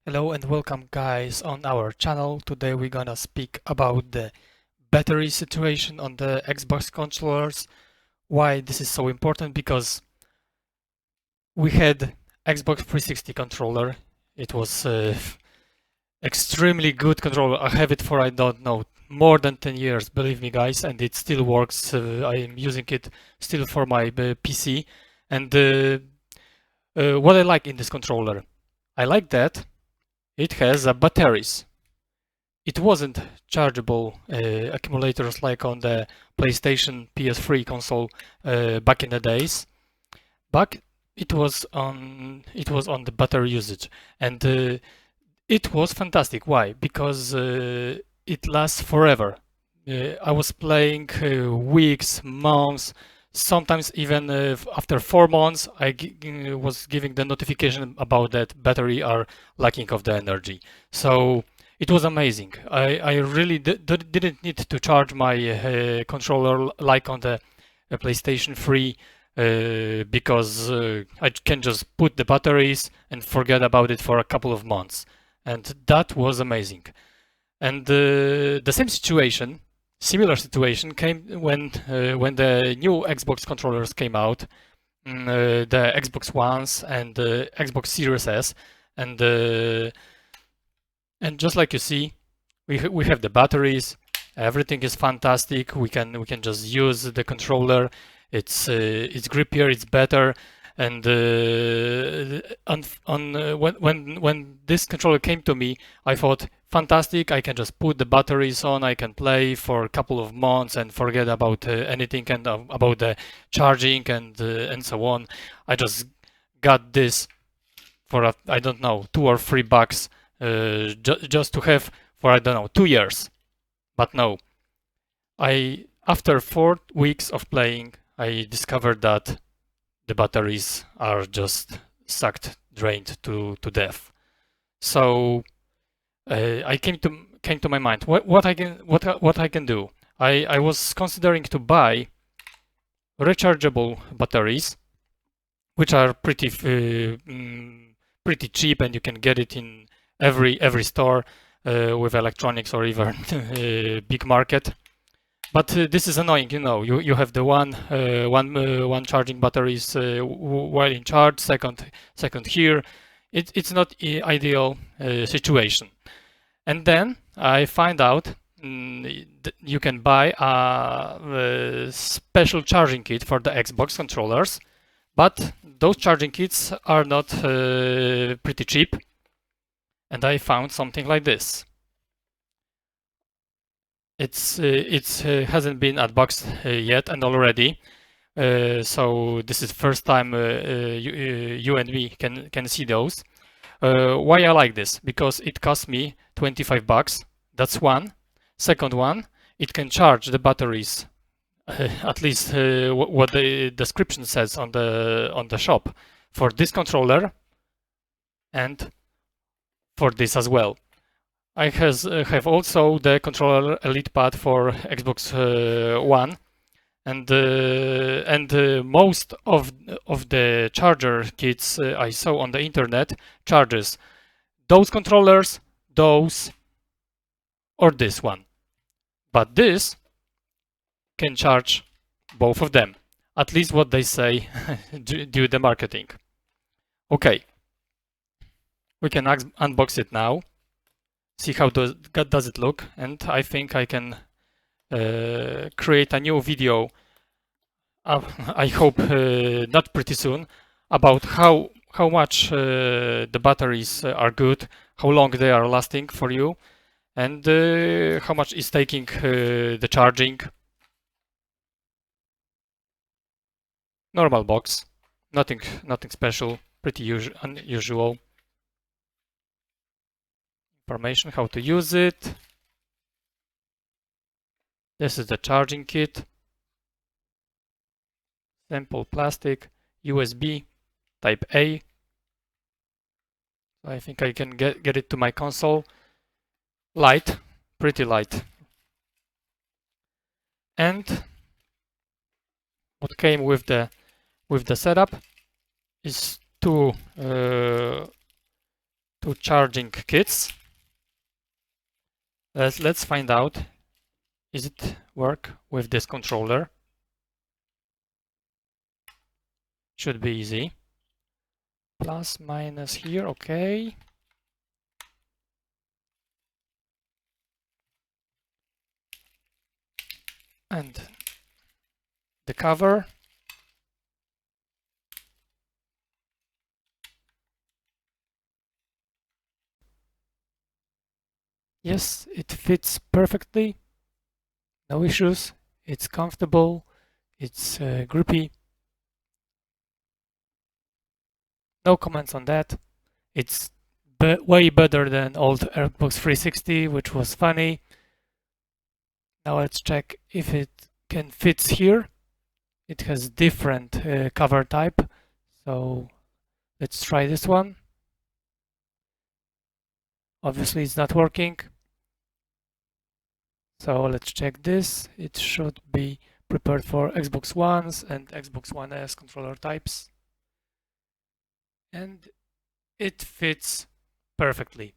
Hello and welcome guys on our channel. Today we're gonna speak about the battery situation on the Xbox controllers. Why this is so important, because we had Xbox 360 controller. It was extremely good controller. I have it for, I don't know, more than 10 years, believe me guys, and it still works. I am using it still for my PC. And what I like in this controller, I like that it has batteries. It wasn't chargeable accumulators like on the PlayStation PS3 console back in the days. But it was on the battery usage, and it was fantastic. Why? Because it lasts forever. I was playing weeks, months, sometimes even after 4 months. Was giving the notification about that battery are lacking of the energy. So it was amazing. I really didn't need to charge my controller like on the PlayStation 3 because I can just put the batteries and forget about it for a couple of months. And that was amazing. And the same situation, similar situation, came when the new Xbox controllers came out, the Xbox Ones and the Xbox Series S, and just like you see, we have the batteries. Everything is fantastic. We can just use the controller. It's grippier. It's better. And when this controller came to me, I thought, fantastic! I can just put the batteries on. I can play for a couple of months and forget about anything and about the charging and so on. I just got this for I don't know, $2 or $3 just to have for, I don't know, 2 years. But no, I after 4 weeks of playing, I discovered that the batteries are just sucked, drained to death. So I came to my mind what I can do. I was considering to buy rechargeable batteries, which are pretty cheap, and you can get it in every store with electronics or even big market. But this is annoying, you have the one charging batteries while in charge, second here. It's not ideal situation. And then I find out you can buy a special charging kit for the Xbox controllers, but those charging kits are not pretty cheap. And I found something like this. It's hasn't been unboxed yet, and already. So this is first time you and me can see those. Why I like this? Because it cost me $25. That's one. Second one, it can charge the batteries. At least what the description says on the shop for this controller and for this as well. I have also the controller Elite Pad for Xbox One, and most of the charger kits I saw on the internet charges those controllers, those, or this one. But this can charge both of them. At least what they say due the marketing. Okay, we can unbox it now. See how does it look, and I think I can create a new video. I hope not pretty soon, about how much the batteries are good, how long they are lasting for you, and how much is taking the charging. Normal box, nothing special, pretty unusual. Information how to use it. This is the charging kit. Simple plastic, USB, Type A. I think I can get it to my console. Light, pretty light. And what came with the setup is two to charging kits. Let's find out, is it work with this controller? Should be easy. Plus minus here, okay. And the cover. Yes, it fits perfectly. No issues. It's comfortable. It's grippy. No comments on that. It's way better than old Xbox 360, which was funny. Now let's check if it can fit here. It has different cover type. So let's try this one. Obviously it's not working. So let's check this. It should be prepared for Xbox Ones and Xbox One S controller types. And it fits perfectly.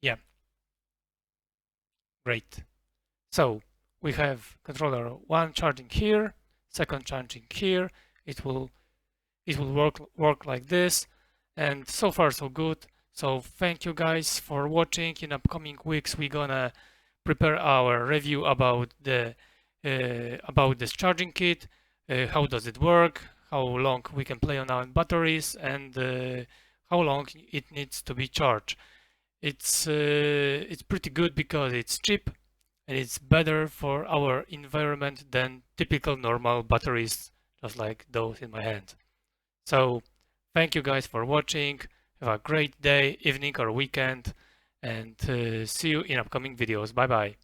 Yeah, great. So we have controller one charging here, second charging here. It will work like this, and so far so good. So thank you guys for watching. In upcoming weeks we're gonna prepare our review about this charging kit, how does it work, how long we can play on our batteries, and how long it needs to be charged. It's pretty good because it's cheap and it's better for our environment than typical normal batteries, just like those in my hand. So thank you guys for watching. Have a great day, evening or weekend, and see you in upcoming videos. Bye bye.